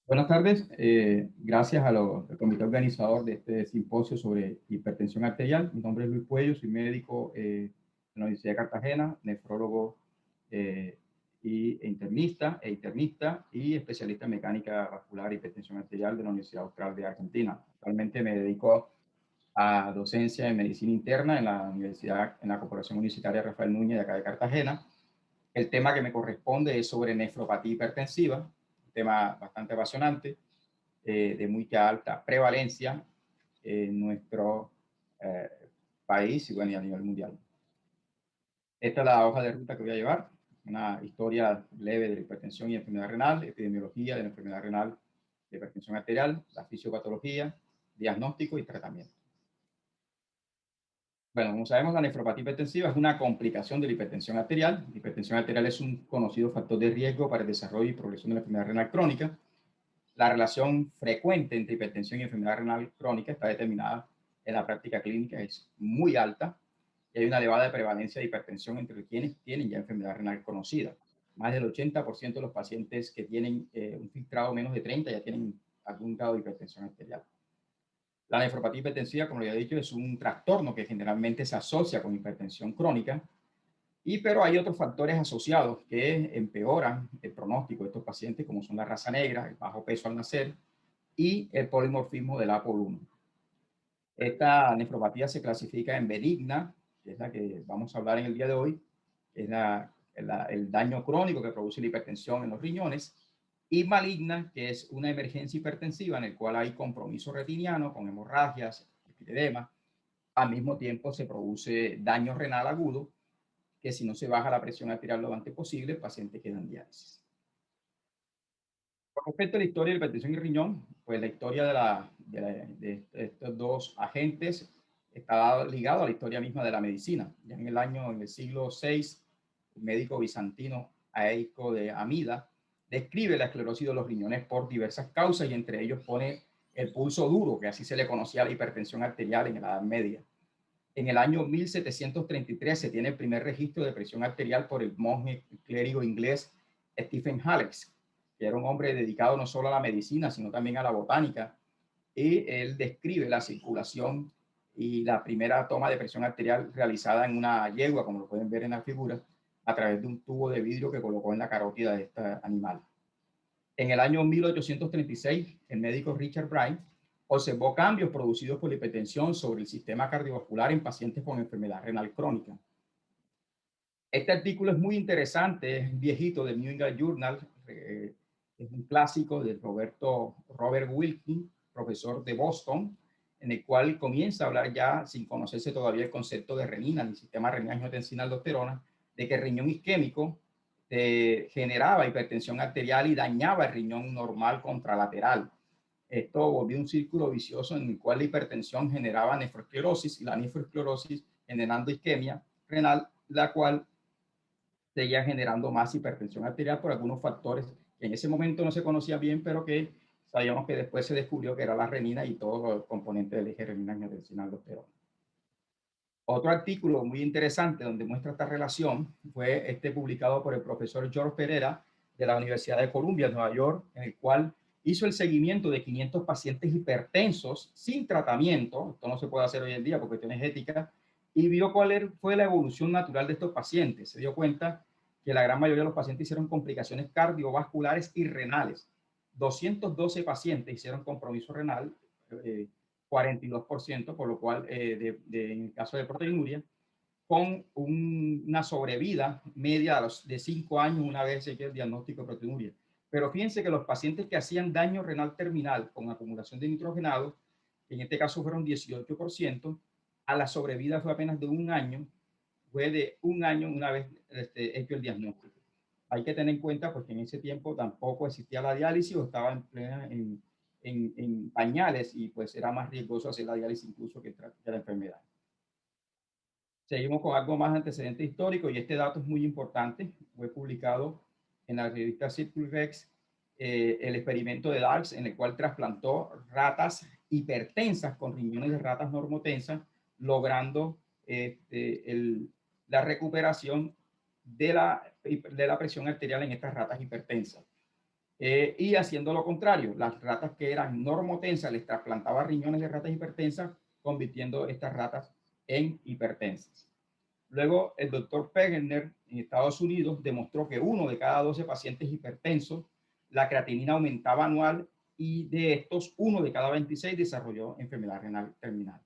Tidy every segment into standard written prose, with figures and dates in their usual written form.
Buenas tardes. Gracias al comité organizador de este simposio sobre hipertensión arterial. Mi nombre es Luis Puello, soy médico de la Universidad de Cartagena, nefrólogo internista y especialista en mecánica vascular y hipertensión arterial de la Universidad Austral de Argentina. Actualmente me dedico a docencia en medicina interna en la Corporación Universitaria Rafael Núñez de acá de Cartagena. El tema que me corresponde es sobre nefropatía hipertensiva, un tema bastante apasionante, de muy alta prevalencia en nuestro eh, país y, bueno, y a nivel mundial. Esta es la hoja de ruta que voy a llevar, una historia leve de la hipertensión y enfermedad renal, epidemiología de la enfermedad renal de hipertensión arterial, la fisiopatología, diagnóstico y tratamiento. Bueno, como sabemos, la nefropatía hipertensiva es una complicación de la hipertensión arterial. La hipertensión arterial es un conocido factor de riesgo para el desarrollo y progresión de la enfermedad renal crónica. La relación frecuente entre hipertensión y enfermedad renal crónica está determinada en la práctica clínica, es muy alta y hay una elevada prevalencia de hipertensión entre quienes tienen ya enfermedad renal conocida. Más del 80% de los pacientes que tienen un filtrado menos de 30 ya tienen algún grado de hipertensión arterial. La nefropatía hipertensiva, como ya he dicho, es un trastorno que generalmente se asocia con hipertensión crónica, pero hay otros factores asociados que empeoran el pronóstico de estos pacientes, como son la raza negra, el bajo peso al nacer y el polimorfismo del APOL1. Esta nefropatía se clasifica en benigna, que es la que vamos a hablar en el día de hoy, que es el daño crónico que produce la hipertensión en los riñones, y maligna, que es una emergencia hipertensiva en el cual hay compromiso retiniano con hemorragias, edema. Al mismo tiempo se produce daño renal agudo, que si no se baja la presión arterial lo antes posible, el paciente queda en diálisis. Con respecto a la historia de hipertensión y riñón, pues la historia de estos dos agentes está ligado a la historia misma de la medicina. Ya en el siglo VI, un médico bizantino, Aico de Amida, describe la esclerosis de los riñones por diversas causas y entre ellos pone el pulso duro, que así se le conocía a la hipertensión arterial en la Edad Media. En el año 1733 se tiene el primer registro de presión arterial por el monje clérigo inglés Stephen Hallett, que era un hombre dedicado no solo a la medicina, sino también a la botánica, y él describe la circulación y la primera toma de presión arterial realizada en una yegua, como lo pueden ver en la figura, a través de un tubo de vidrio que colocó en la carótida de este animal. En el año 1836, el médico Richard Bright observó cambios producidos por la hipertensión sobre el sistema cardiovascular en pacientes con enfermedad renal crónica. Este artículo es muy interesante, es viejito, del New England Journal, es un clásico de Robert Wilkin, profesor de Boston, en el cual comienza a hablar ya, sin conocerse todavía el concepto de renina, ni sistema renina-angiotensina-aldosterona, de que el riñón isquémico generaba hipertensión arterial y dañaba el riñón normal contralateral. Esto volvió un círculo vicioso en el cual la hipertensión generaba nefroesclerosis y la nefroesclerosis generando isquemia renal, la cual seguía generando más hipertensión arterial por algunos factores que en ese momento no se conocía bien, pero que sabíamos que después se descubrió que era la renina y todos los componentes del eje renina-angiotensina-aldosterona. Otro artículo muy interesante donde muestra esta relación fue publicado por el profesor George Pereira de la Universidad de Columbia, en Nueva York, en el cual hizo el seguimiento de 500 pacientes hipertensos sin tratamiento. Esto no se puede hacer hoy en día por cuestiones éticas, y vio cuál fue la evolución natural de estos pacientes. Se dio cuenta que la gran mayoría de los pacientes hicieron complicaciones cardiovasculares y renales. 212 pacientes hicieron compromiso renal, 42%, por lo cual, en el caso de proteinuria, con una sobrevida media de 5 años una vez hecho el diagnóstico de proteinuria. Pero fíjense que los pacientes que hacían daño renal terminal con acumulación de nitrogenado, en este caso fueron 18%, a la sobrevida fue apenas de un año, fue de un año una vez hecho el diagnóstico. Hay que tener en cuenta porque en ese tiempo tampoco existía la diálisis o estaba en pañales y pues era más riesgoso hacer la diálisis incluso que la enfermedad. Seguimos con algo más de antecedente histórico y este dato es muy importante. Fue publicado en la revista Circulrex el experimento de Darks, en el cual trasplantó ratas hipertensas con riñones de ratas normotensas, logrando la recuperación de la presión arterial en estas ratas hipertensas. Y haciendo lo contrario, las ratas que eran normotensas les trasplantaba riñones de ratas hipertensas, convirtiendo estas ratas en hipertensas. Luego, el doctor Wegener en Estados Unidos demostró que 1 de cada 12 pacientes hipertensos, la creatinina aumentaba anual y de estos, 1 de cada 26 desarrolló enfermedad renal terminal.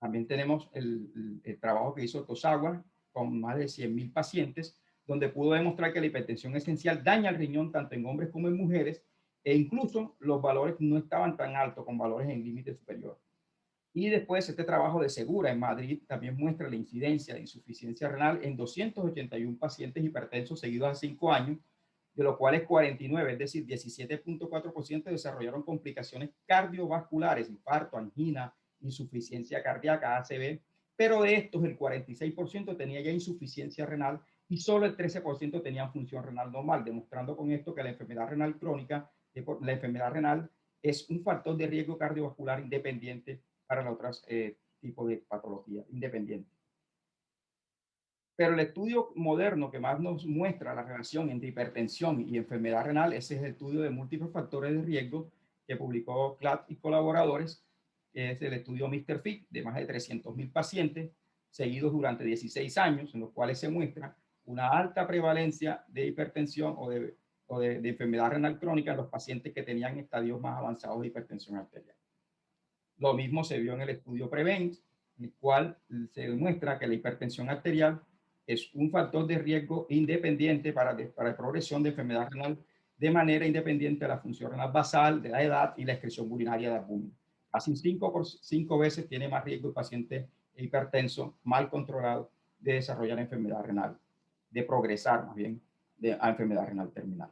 También tenemos el trabajo que hizo Tosawa con más de 100.000 pacientes, donde pudo demostrar que la hipertensión esencial daña el riñón tanto en hombres como en mujeres, e incluso los valores no estaban tan altos, con valores en límite superior. Y después este trabajo de Segura en Madrid también muestra la incidencia de insuficiencia renal en 281 pacientes hipertensos seguidos a 5 años, de los cuales 49, es decir, 17.4% desarrollaron complicaciones cardiovasculares, infarto, angina, insuficiencia cardíaca, ACV, pero de estos el 46% tenía ya insuficiencia renal y solo el 13% tenía función renal normal, demostrando con esto que la enfermedad renal crónica, la enfermedad renal es un factor de riesgo cardiovascular independiente para los otros tipos de patología independiente. Pero el estudio moderno que más nos muestra la relación entre hipertensión y enfermedad renal, ese es el estudio de múltiples factores de riesgo que publicó Clapp y colaboradores, que es el estudio Mr. Fit de más de 300.000 pacientes seguidos durante 16 años, en los cuales se muestra una alta prevalencia de hipertensión de enfermedad renal crónica en los pacientes que tenían estadios más avanzados de hipertensión arterial. Lo mismo se vio en el estudio PREVENT, en el cual se demuestra que la hipertensión arterial es un factor de riesgo independiente para la progresión de enfermedad renal de manera independiente de la función renal basal, de la edad y la excreción urinaria de albúmina. Casi 5 veces tiene más riesgo el paciente hipertenso mal controlado de desarrollar enfermedad renal, de progresar más bien a enfermedad renal terminal.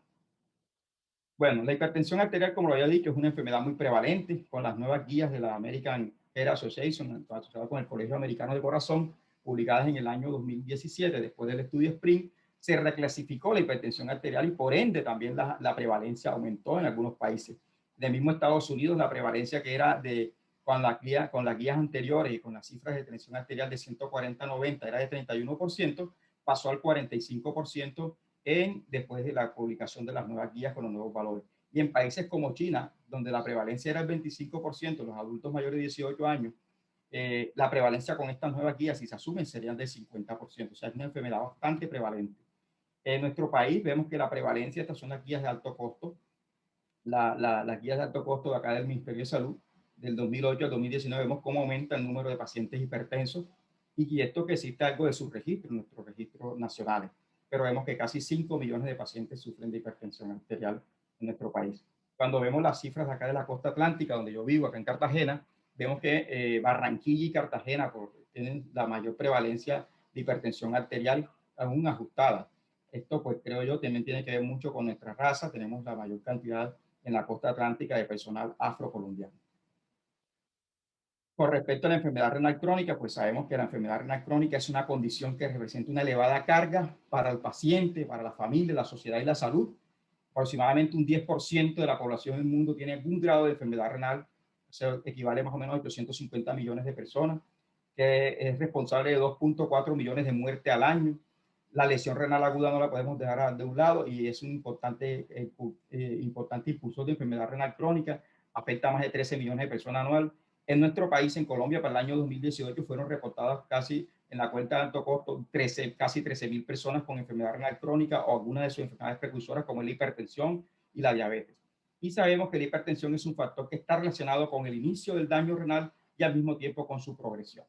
Bueno, la hipertensión arterial, como lo había dicho, es una enfermedad muy prevalente. Con las nuevas guías de la American Heart Association, asociada con el Colegio Americano del Corazón, publicadas en el año 2017, después del estudio SPRING, se reclasificó la hipertensión arterial y por ende también la prevalencia aumentó en algunos países. Del mismo Estados Unidos, la prevalencia que era con las guías anteriores y con las cifras de tensión arterial de 140-90 era de 31%, pasó al 45% después de la publicación de las nuevas guías con los nuevos valores. Y en países como China, donde la prevalencia era el 25%, los adultos mayores de 18 años, la prevalencia con estas nuevas guías, si se asumen, serían del 50%. O sea, es una enfermedad bastante prevalente. En nuestro país vemos que la prevalencia, estas son las guías de alto costo, las guías de alto costo de acá del Ministerio de Salud, del 2008 al 2019, vemos cómo aumenta el número de pacientes hipertensos y esto que existe algo de subregistro, nuestros registros nacionales. Pero vemos que casi 5 millones de pacientes sufren de hipertensión arterial en nuestro país. Cuando vemos las cifras de acá de la costa atlántica, donde yo vivo, acá en Cartagena, vemos que Barranquilla y Cartagena tienen la mayor prevalencia de hipertensión arterial aún ajustada. Esto, pues creo yo, también tiene que ver mucho con nuestra raza. Tenemos la mayor cantidad en la costa atlántica de personal afrocolombiano. Con respecto a la enfermedad renal crónica, pues sabemos que la enfermedad renal crónica es una condición que representa una elevada carga para el paciente, para la familia, la sociedad y la salud. Aproximadamente un 10% de la población del mundo tiene algún grado de enfermedad renal, eso equivale más o menos a 850 millones de personas, que es responsable de 2.4 millones de muertes al año. La lesión renal aguda no la podemos dejar de un lado y es un importante impulsor de enfermedad renal crónica, afecta a más de 13 millones de personas anual. En nuestro país, en Colombia, para el año 2018 fueron reportadas casi en la cuenta de alto costo casi 13.000 personas con enfermedad renal crónica o alguna de sus enfermedades precursoras como la hipertensión y la diabetes. Y sabemos que la hipertensión es un factor que está relacionado con el inicio del daño renal y al mismo tiempo con su progresión.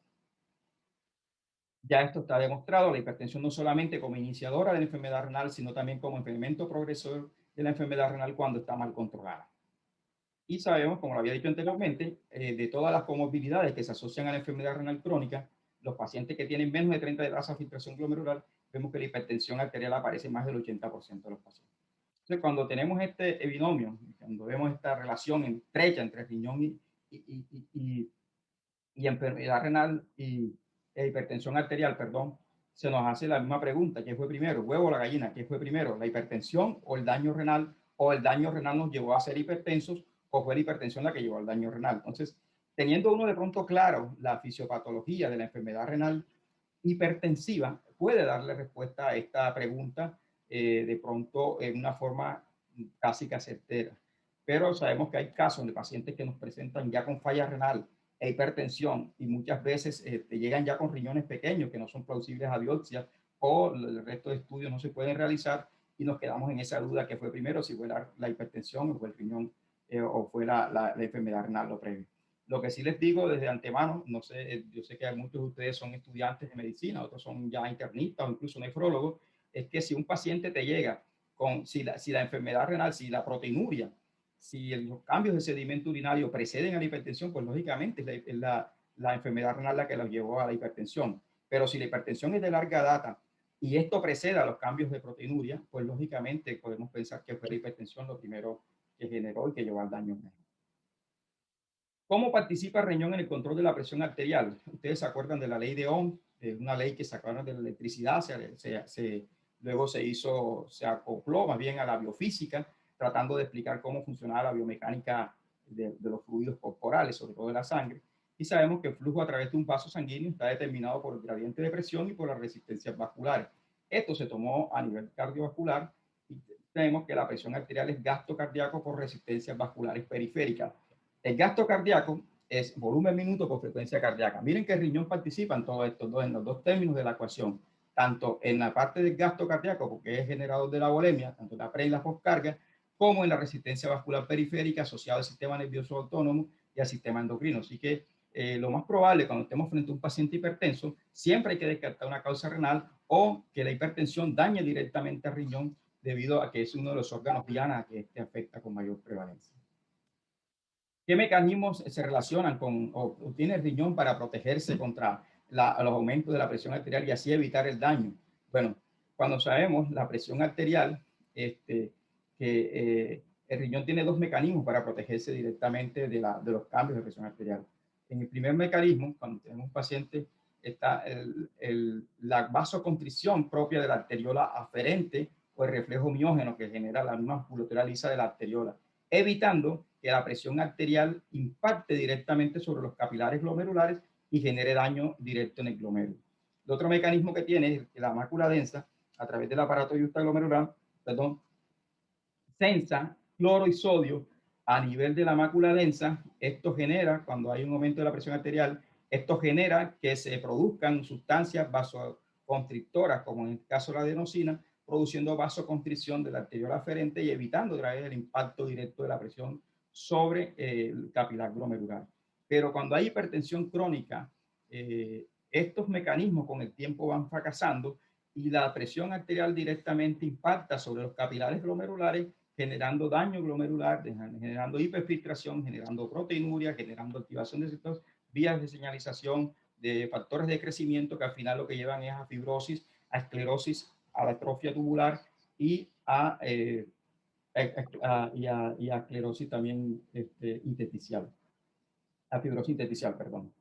Ya esto está demostrado, la hipertensión no solamente como iniciadora de la enfermedad renal, sino también como incremento progresor de la enfermedad renal cuando está mal controlada. Y sabemos, como lo había dicho anteriormente, de todas las comorbilidades que se asocian a la enfermedad renal crónica, los pacientes que tienen menos de 30 de tasa de filtración glomerular, vemos que la hipertensión arterial aparece en más del 80% de los pacientes. Entonces, cuando tenemos este binomio, cuando vemos esta relación estrecha entre riñón y enfermedad renal e hipertensión arterial, perdón, se nos hace la misma pregunta: ¿qué fue primero, el huevo o la gallina? ¿Qué fue primero, la hipertensión o el daño renal? ¿O el daño renal nos llevó a ser hipertensos o fue la hipertensión la que llevó al daño renal? Entonces, teniendo uno de pronto claro la fisiopatología de la enfermedad renal hipertensiva, puede darle respuesta a esta pregunta de pronto en una forma casi que certera. Pero sabemos que hay casos de pacientes que nos presentan ya con falla renal e hipertensión y muchas veces llegan ya con riñones pequeños que no son plausibles a biopsia o el resto de estudios no se pueden realizar y nos quedamos en esa duda que fue primero, si fue la hipertensión o fue el riñón o fue la enfermedad renal lo previo. Lo que sí les digo desde antemano, no sé, yo sé que muchos de ustedes son estudiantes de medicina, otros son ya internistas o incluso nefrólogos, es que si un paciente te llega con, si la enfermedad renal, si la proteinuria, si los cambios de sedimento urinario preceden a la hipertensión, pues lógicamente es la enfermedad renal la que los llevó a la hipertensión. Pero si la hipertensión es de larga data y esto precede a los cambios de proteinuria, pues lógicamente podemos pensar que fue la hipertensión lo primero que generó y que llevó al daño. ¿Cómo participa el riñón en el control de la presión arterial? Ustedes se acuerdan de la ley de Ohm, de una ley que sacaron de la electricidad, luego se acopló más bien a la biofísica, tratando de explicar cómo funcionaba la biomecánica de los fluidos corporales, sobre todo de la sangre. Y sabemos que el flujo a través de un vaso sanguíneo está determinado por el gradiente de presión y por las resistencias vasculares. Esto se tomó a nivel cardiovascular y tenemos que la presión arterial es gasto cardíaco por resistencias vasculares periféricas. El gasto cardíaco es volumen minuto por frecuencia cardíaca. Miren que el riñón participa en todos estos dos, en los dos términos de la ecuación, tanto en la parte del gasto cardíaco, porque es generador de la volemia, tanto en la pre y la postcarga, como en la resistencia vascular periférica asociada al sistema nervioso autónomo y al sistema endocrino. Así que lo más probable cuando estemos frente a un paciente hipertenso, siempre hay que descartar una causa renal o que la hipertensión dañe directamente al riñón debido a que es uno de los órganos diana que este afecta con mayor prevalencia. ¿Qué mecanismos se relacionan con o tiene el riñón para protegerse contra los aumentos de la presión arterial y así evitar el daño? Bueno, cuando sabemos la presión arterial, el riñón tiene dos mecanismos para protegerse directamente de los cambios de presión arterial. En el primer mecanismo, cuando tenemos un paciente, está la vasoconstricción propia de la arteriola aferente o el reflejo miógeno que genera la misma musculatura lisa de la arteriola, evitando que la presión arterial impacte directamente sobre los capilares glomerulares y genere daño directo en el glomérulo. El otro mecanismo que tiene es que la mácula densa, a través del aparato justaglomerular, sensa cloro y sodio a nivel de la mácula densa. Esto genera, cuando hay un aumento de la presión arterial, esto genera que se produzcan sustancias vasoconstrictoras, como en el caso de la adenosina, produciendo vasoconstricción de la arteriola aferente y evitando traer el impacto directo de la presión sobre el capilar glomerular. Pero cuando hay hipertensión crónica, estos mecanismos con el tiempo van fracasando y la presión arterial directamente impacta sobre los capilares glomerulares, generando daño glomerular, generando hiperfiltración, generando proteinuria, generando activación de ciertas vías de señalización, de factores de crecimiento que al final lo que llevan es a fibrosis, a esclerosis, a la atrofia tubular y a esclerosis también intersticial, a fibrosis intersticial, perdón.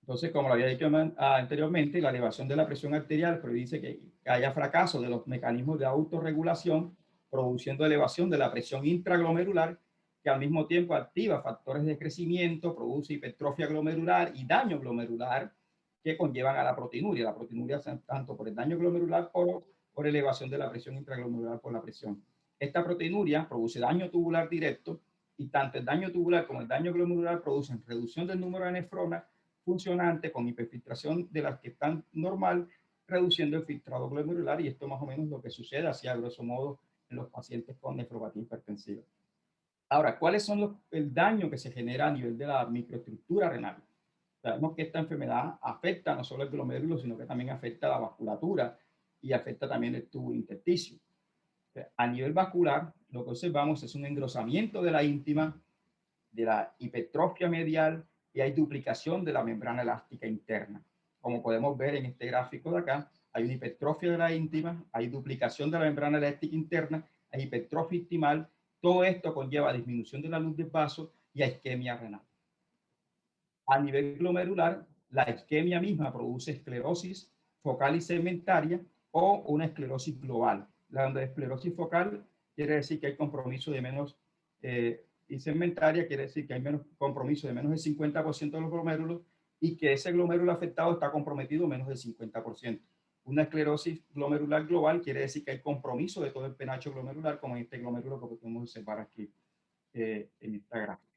Entonces, como lo había dicho anteriormente, la elevación de la presión arterial predice que haya fracaso de los mecanismos de autorregulación, produciendo elevación de la presión intraglomerular, que al mismo tiempo activa factores de crecimiento, produce hipertrofia glomerular y daño glomerular que conllevan a la proteinuria. La proteinuria tanto por el daño glomerular como por elevación de la presión intraglomerular por la presión. Esta proteinuria produce daño tubular directo y tanto el daño tubular como el daño glomerular producen reducción del número de nefronas funcionante con hiperfiltración de las que están normal, reduciendo el filtrado glomerular y esto más o menos lo que sucede así a grosso modo en los pacientes con nefropatía hipertensiva. Ahora, ¿cuáles son el daño que se genera a nivel de la microestructura renal? Sabemos que esta enfermedad afecta no solo el glomérulo, sino que también afecta la vasculatura y afecta también el tubo intersticio. A nivel vascular, lo que observamos es un engrosamiento de la íntima, de la hipertrofia medial y hay duplicación de la membrana elástica interna. Como podemos ver en este gráfico de acá, hay una hipertrofia de la íntima, hay duplicación de la membrana elástica interna, hay hipertrofia intimal. Todo esto conlleva disminución de la luz del vaso y a isquemia renal. A nivel glomerular, la isquemia misma produce esclerosis focal y segmentaria o una esclerosis global. La esclerosis focal quiere decir que hay compromiso de menos y segmentaria quiere decir que hay menos compromiso de menos del 50% de los glomérulos y que ese glomérulo afectado está comprometido menos del 50%. Una esclerosis glomerular global quiere decir que hay compromiso de todo el penacho glomerular, como en este glomérulo que podemos observar aquí en esta gráfica.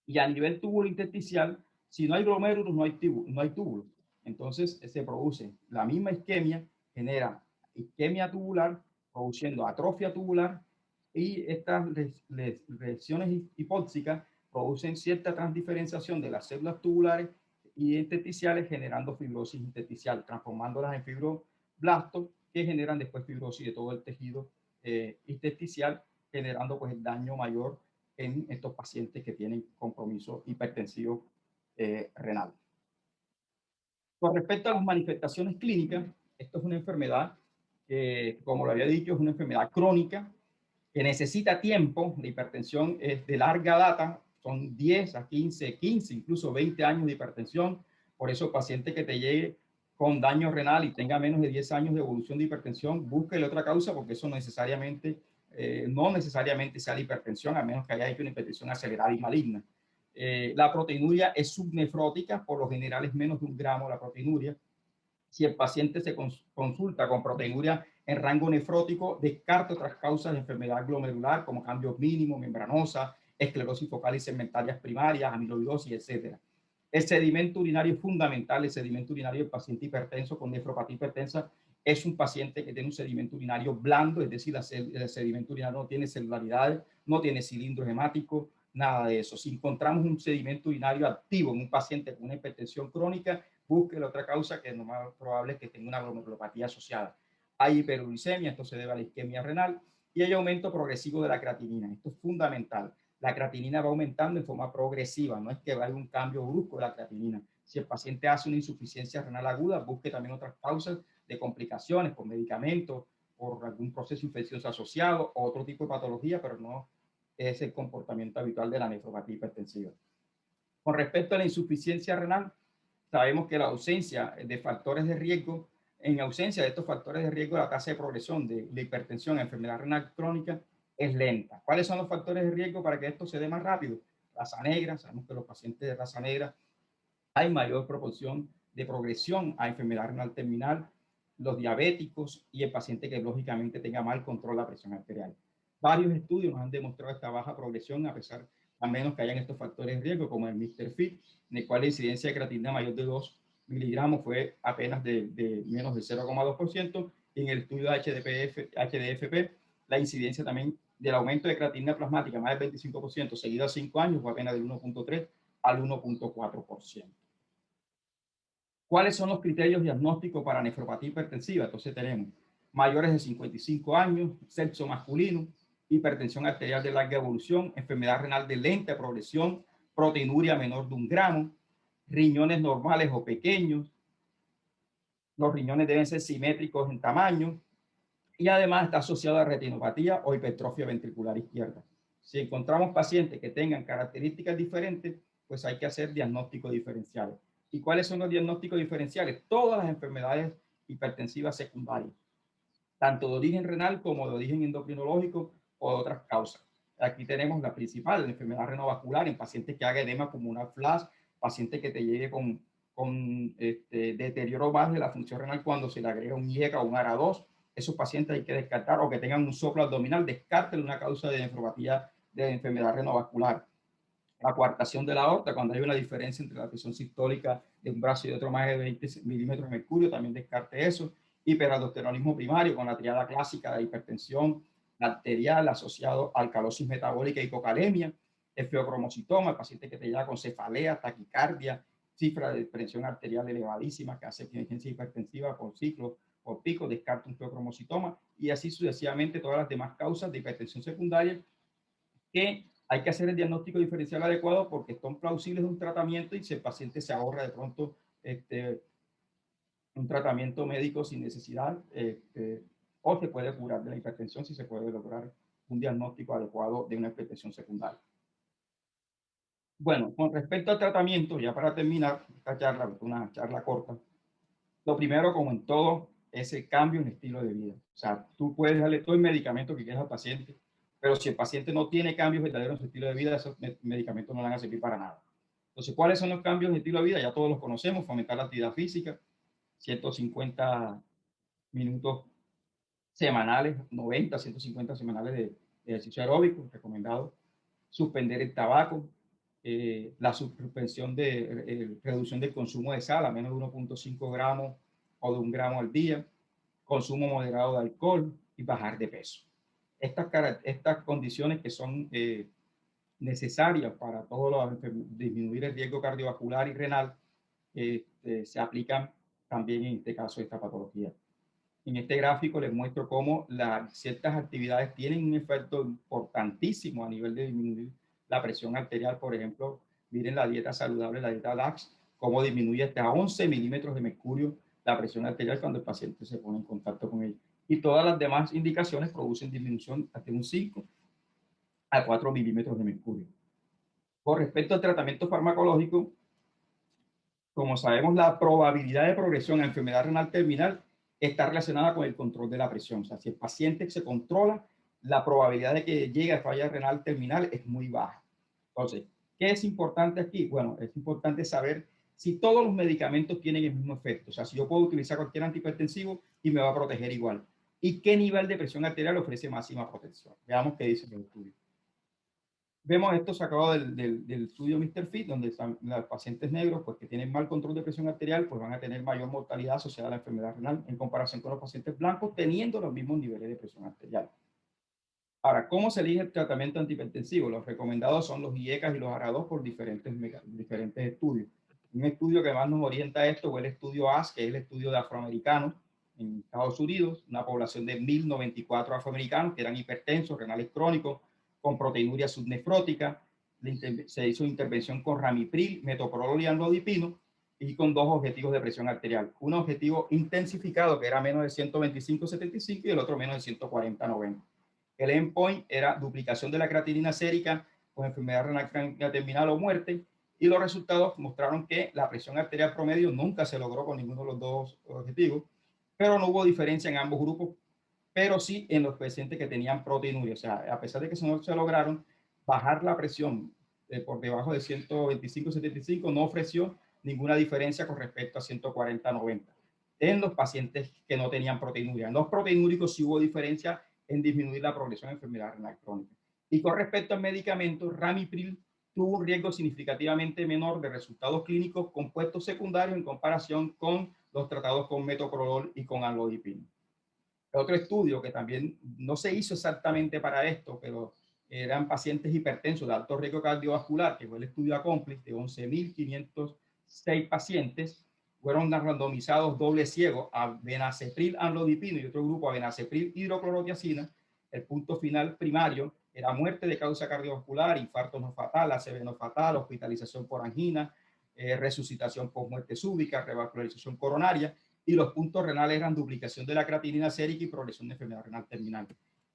Y a nivel túbulo intersticial, si no hay glomérulos, no hay túbulos. Entonces se produce la misma isquemia, genera isquemia tubular, produciendo atrofia tubular, y estas lesiones hipóxicas producen cierta transdiferenciación de las células tubulares y intersticiales, generando fibrosis intersticial, transformándolas en fibroblastos, que generan después fibrosis de todo el tejido intersticial, generando pues el daño mayor en estos pacientes que tienen compromiso hipertensivo renal. Con respecto a las manifestaciones clínicas, esto es una enfermedad que, como lo había dicho, es una enfermedad crónica que necesita tiempo. La hipertensión es de larga data, son 10 a 15, incluso 20 años de hipertensión. Por eso, paciente que te llegue con daño renal y tenga menos de 10 años de evolución de hipertensión, búsquele otra causa, porque eso no necesariamente sea la hipertensión, a menos que haya hecho una hipertensión acelerada y maligna. La proteinuria es subnefrótica, por lo general es menos de 1 gramo la proteinuria. Si el paciente se consulta con proteinuria en rango nefrótico, descarta otras causas de enfermedad glomerular como cambios mínimos, membranosa, esclerosis focal y segmentarias primarias, amiloidosis, etc. El sedimento urinario es fundamental. El sedimento urinario del paciente hipertenso con nefropatía hipertensa es un paciente que tiene un sedimento urinario blando, es decir, el sedimento urinario no tiene celularidades, no tiene cilindros hemáticos, nada de eso. Si encontramos un sedimento urinario activo en un paciente con una hipertensión crónica, busque la otra causa, que es lo más probable es que tenga una glomerulopatía asociada. Hay hiperuricemia, esto se debe a la isquemia renal, y hay aumento progresivo de la creatinina. Esto es fundamental. La creatinina va aumentando en forma progresiva, no es que vaya un cambio brusco de la creatinina. Si el paciente hace una insuficiencia renal aguda, busque también otras causas de complicaciones por medicamentos, por algún proceso infeccioso asociado o otro tipo de patología, pero no es el comportamiento habitual de la nefropatía hipertensiva. Con respecto a la insuficiencia renal, sabemos que la ausencia de factores de riesgo, en ausencia de estos factores de riesgo, la tasa de progresión de la hipertensión, enfermedad renal crónica, es lenta. ¿Cuáles son los factores de riesgo para que esto se dé más rápido? Raza negra, sabemos que los pacientes de raza negra hay mayor proporción de progresión a enfermedad renal terminal, los diabéticos y el paciente que lógicamente tenga mal control de la presión arterial. Varios estudios nos han demostrado esta baja progresión a pesar, a menos que hayan estos factores de riesgo, como el Mr. Fit, en el cual la incidencia de creatinina mayor de 2 miligramos fue apenas de menos de 0,2%. Y en el estudio HDFP, la incidencia también del aumento de creatinina plasmática más del 25%, seguido a 5 años, fue apenas del 1,3 al 1,4%. ¿Cuáles son los criterios diagnósticos para nefropatía hipertensiva? Entonces tenemos mayores de 55 años, sexo masculino, hipertensión arterial de larga evolución, enfermedad renal de lenta progresión, proteinuria menor de 1 gramo, riñones normales o pequeños, los riñones deben ser simétricos en tamaño y además está asociado a retinopatía o hipertrofia ventricular izquierda. Si encontramos pacientes que tengan características diferentes, pues hay que hacer diagnósticos diferenciales. ¿Y cuáles son los diagnósticos diferenciales? Todas las enfermedades hipertensivas secundarias, tanto de origen renal como de origen endocrinológico o de otras causas. Aquí tenemos la principal, la enfermedad renovascular en pacientes que haga edema pulmonar flash, pacientes que te llegue con deterioro más de la función renal cuando se le agrega un IECA o un ARA2. Esos pacientes hay que descartar, o que tengan un soplo abdominal, descarten una causa de nefropatía de enfermedad renovascular. La coartación de la aorta, cuando hay una diferencia entre la presión sistólica de un brazo y otro más de 20 milímetros de mercurio, también descarte eso. Hiperaldosteronismo primario, con la triada clásica de hipertensión arterial asociado a alcalosis metabólica y hipocalemia. El feocromocitoma, el paciente que te llega con cefalea, taquicardia, cifra de presión arterial elevadísima que hace emergencia hipertensiva por ciclo, por pico, descarta un feocromocitoma, y así sucesivamente todas las demás causas de hipertensión secundaria que hay que hacer el diagnóstico diferencial adecuado porque son plausibles de un tratamiento, y si el paciente se ahorra de pronto un tratamiento médico sin necesidad, o se puede curar de la hipertensión si se puede lograr un diagnóstico adecuado de una hipertensión secundaria. Bueno, con respecto al tratamiento, ya para terminar esta charla, una charla corta, lo primero, como en todo, es el cambio en estilo de vida. O sea, tú puedes darle todo el medicamento que quieras al paciente, pero si el paciente no tiene cambios verdaderos en su estilo de vida, esos medicamentos no van a servir para nada. Entonces, ¿cuáles son los cambios en estilo de vida? Ya todos los conocemos: fomentar la actividad física, 150 minutos semanales, 90, 150 semanales de ejercicio aeróbico, recomendado. Suspender el tabaco, la suspensión de reducción del consumo de sal a menos de 1.5 gramos o de 1 gramo al día, consumo moderado de alcohol y bajar de peso. Estas condiciones que son necesarias para disminuir el riesgo cardiovascular y renal se aplican también en este caso de esta patología. En este gráfico les muestro cómo ciertas actividades tienen un efecto importantísimo a nivel de disminuir la presión arterial. Por ejemplo, miren la dieta saludable, la dieta LAX, cómo disminuye hasta 11 milímetros de mercurio la presión arterial cuando el paciente se pone en contacto con ella. Y todas las demás indicaciones producen disminución hasta un 5 a 4 milímetros de mercurio. Con respecto al tratamiento farmacológico, como sabemos, la probabilidad de progresión a enfermedad renal terminal está relacionada con el control de la presión. O sea, si el paciente se controla, la probabilidad de que llegue a falla renal terminal es muy baja. Entonces, ¿qué es importante aquí? Bueno, es importante saber si todos los medicamentos tienen el mismo efecto. O sea, si yo puedo utilizar cualquier antihipertensivo y me va a proteger igual. ¿Y qué nivel de presión arterial ofrece máxima protección? Veamos qué dice el estudio. Vemos esto sacado del estudio Mr. Fit, donde están los pacientes negros, pues que tienen mal control de presión arterial, pues van a tener mayor mortalidad asociada a la enfermedad renal en comparación con los pacientes blancos, teniendo los mismos niveles de presión arterial. Ahora, ¿cómo se elige el tratamiento antihipertensivo? Los recomendados son los IECAS y los ARA2 por diferentes estudios. Un estudio que más nos orienta a esto fue el estudio AS, que es el estudio de afroamericanos en Estados Unidos, una población de 1.094 afroamericanos que eran hipertensos, renales crónicos, con proteinuria subnefrótica. Se hizo intervención con ramipril, metoprolol y amlodipino y con dos objetivos de presión arterial. Un objetivo intensificado que era menos de 125/75 y el otro menos de 140/90. El endpoint era duplicación de la creatinina sérica con enfermedad renal crónica terminal o muerte, y los resultados mostraron que la presión arterial promedio nunca se logró con ninguno de los dos objetivos, pero no hubo diferencia en ambos grupos, pero sí en los pacientes que tenían proteinuria. O sea, a pesar de que no se lograron bajar la presión por debajo de 125/75, no ofreció ninguna diferencia con respecto a 140/90 en los pacientes que no tenían proteinuria. En los proteinúricos sí hubo diferencia en disminuir la progresión de enfermedad renal crónica. Y con respecto al medicamento, ramipril tuvo un riesgo significativamente menor de resultados clínicos compuestos secundarios en comparación con los tratados con metoprolol y con amlodipino. Otro estudio que también no se hizo exactamente para esto, pero eran pacientes hipertensos de alto riesgo cardiovascular, que fue el estudio Accomplice de 11.506 pacientes, fueron randomizados doble ciego a benacepril amlodipino y otro grupo a benacepril hidroclorotiazina. El punto final primario era muerte de causa cardiovascular, infarto no fatal, ACV no fatal, hospitalización por angina, resucitación por muerte súbita, revascularización coronaria, y los puntos renales eran duplicación de la creatinina sérica y progresión de enfermedad renal terminal.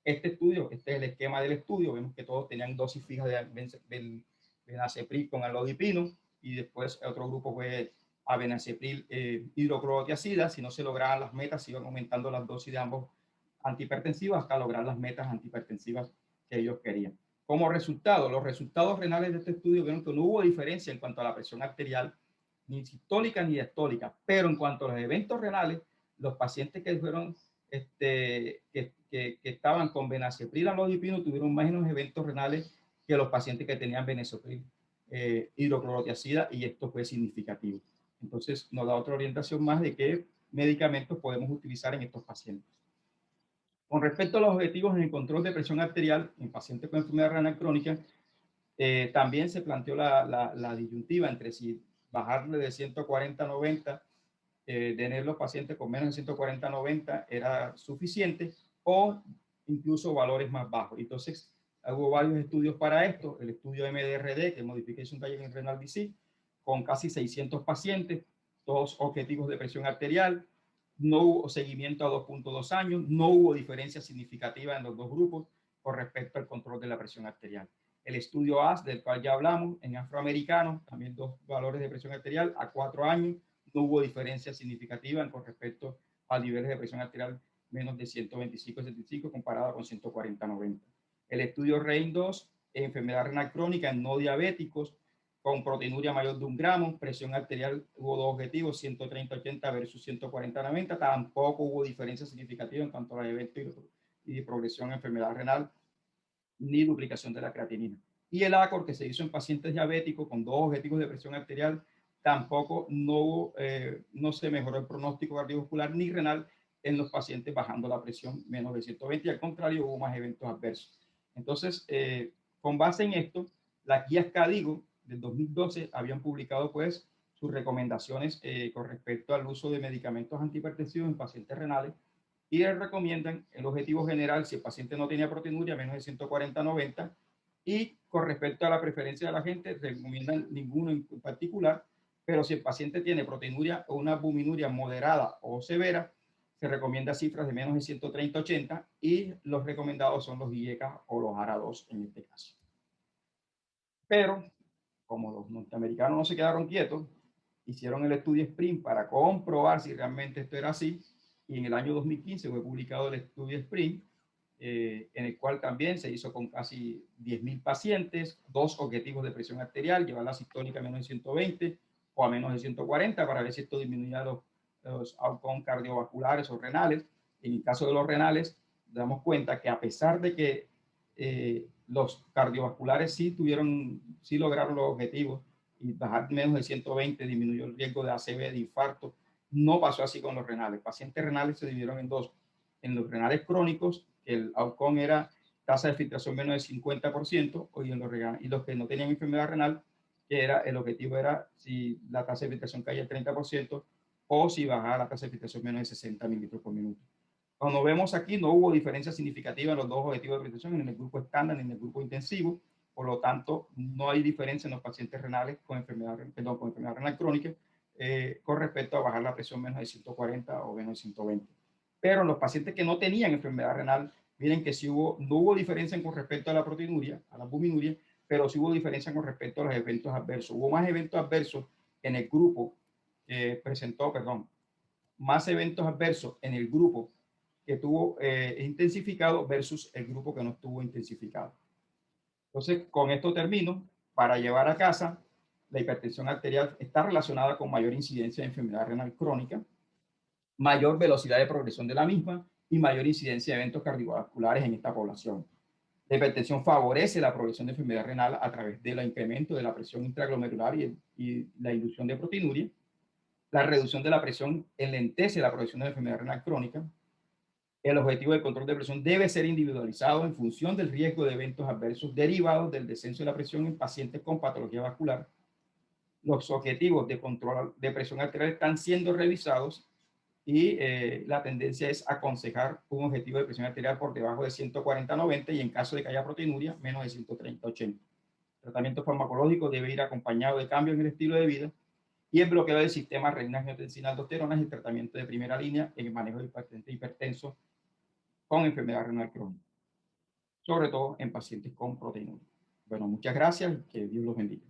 Este estudio, este es el esquema del estudio, vemos que todos tenían dosis fijas de benacepril con amlodipino, y después otro grupo fue a benacepril hidroclorotiazida. Si no se lograban las metas, se iban aumentando las dosis de ambos antihipertensivos hasta lograr las metas antihipertensivas que ellos querían. Como resultado, los resultados renales de este estudio vieron que no hubo diferencia en cuanto a la presión arterial, ni sistólica ni diastólica, pero en cuanto a los eventos renales, los pacientes que fueron que estaban con benacepril amlodipino tuvieron menos eventos renales que los pacientes que tenían benacepril hidroclorotiazida, y esto fue significativo. Entonces nos da otra orientación más de qué medicamentos podemos utilizar en estos pacientes. Con respecto a los objetivos en el control de presión arterial en pacientes con enfermedad renal crónica, también se planteó la disyuntiva entre si bajarle de 140/90, tener los pacientes con menos de 140/90 era suficiente, o incluso valores más bajos. Entonces, hubo varios estudios para esto. El estudio MDRD, que es Modification Diet in Renal Disease, con casi 600 pacientes, todos objetivos de presión arterial. No hubo seguimiento a 2.2 años, no hubo diferencia significativa en los dos grupos con respecto al control de la presión arterial. El estudio AS, del cual ya hablamos, en afroamericanos, también dos valores de presión arterial a 4 años, no hubo diferencia significativa con respecto a niveles de presión arterial menos de 125/75 comparado con 140/90. El estudio REIN-2, enfermedad renal crónica en no diabéticos, con proteinuria mayor de 1 gramo, presión arterial, hubo dos objetivos, 130/80 versus 140/90, tampoco hubo diferencia significativa en cuanto a los eventos y progresión en enfermedad renal, ni duplicación de la creatinina. Y el ACOR que se hizo en pacientes diabéticos con dos objetivos de presión arterial, tampoco no se mejoró el pronóstico cardiovascular ni renal en los pacientes bajando la presión menos de 120, y al contrario hubo más eventos adversos. Entonces, con base en esto, las guías CADIGO del 2012 habían publicado pues sus recomendaciones con respecto al uso de medicamentos antihipertensivos en pacientes renales, y les recomiendan el objetivo general si el paciente no tenía proteinuria menos de 140/90, y con respecto a la preferencia de la gente recomiendan ninguno en particular, pero si el paciente tiene proteinuria o una albuminuria moderada o severa, se recomienda cifras de menos de 130/80, y los recomendados son los IECA o los ARA2 en este caso. Pero como los norteamericanos no se quedaron quietos, hicieron el estudio SPRINT para comprobar si realmente esto era así, y en el año 2015 fue publicado el estudio SPRINT, en el cual también se hizo con casi 10.000 pacientes, dos objetivos de presión arterial, llevar la sistólica a menos de 120 o a menos de 140 para ver si esto disminuía los outcomes cardiovasculares o renales. En el caso de los renales, damos cuenta que a pesar de que los cardiovasculares sí lograron los objetivos, y bajar menos de 120 disminuyó el riesgo de ACV, de infarto. No pasó así con los renales. Pacientes renales se dividieron en dos. En los renales crónicos, el outcome era tasa de filtración menos del 50%, y los que no tenían enfermedad renal, que era el objetivo era si la tasa de filtración caía el 30% o si bajaba la tasa de filtración menos de 60 mililitros por minuto. Como vemos aquí, no hubo diferencia significativa en los dos objetivos de presentación, ni en el grupo estándar ni en el grupo intensivo. Por lo tanto, no hay diferencia en los pacientes renales con enfermedad renal crónica con respecto a bajar la presión menos de 140 o menos de 120. Pero en los pacientes que no tenían enfermedad renal, miren que sí no hubo diferencia con respecto a la proteinuria, a la albuminuria, pero sí hubo diferencia con respecto a los eventos adversos. Hubo más eventos adversos en el grupo que presentó, más eventos adversos en el grupo que tuvo intensificado versus el grupo que no estuvo intensificado. Entonces, con esto termino. Para llevar a casa, la hipertensión arterial está relacionada con mayor incidencia de enfermedad renal crónica, mayor velocidad de progresión de la misma y mayor incidencia de eventos cardiovasculares en esta población. La hipertensión favorece la progresión de enfermedad renal a través del incremento de la presión intraglomerular y la inducción de proteinuria. La reducción de la presión enlentece la progresión de la enfermedad renal crónica. El objetivo de control de presión debe ser individualizado en función del riesgo de eventos adversos derivados del descenso de la presión en pacientes con patología vascular. Los objetivos de control de presión arterial están siendo revisados, y la tendencia es aconsejar un objetivo de presión arterial por debajo de 140/90, y en caso de que haya proteinuria, menos de 130/80. El tratamiento farmacológico debe ir acompañado de cambios en el estilo de vida, y el bloqueo del sistema renina-angiotensina-aldosterona es el tratamiento de primera línea en el manejo del paciente hipertenso con enfermedad renal crónica, sobre todo en pacientes con proteinuria. Bueno, muchas gracias y que Dios los bendiga.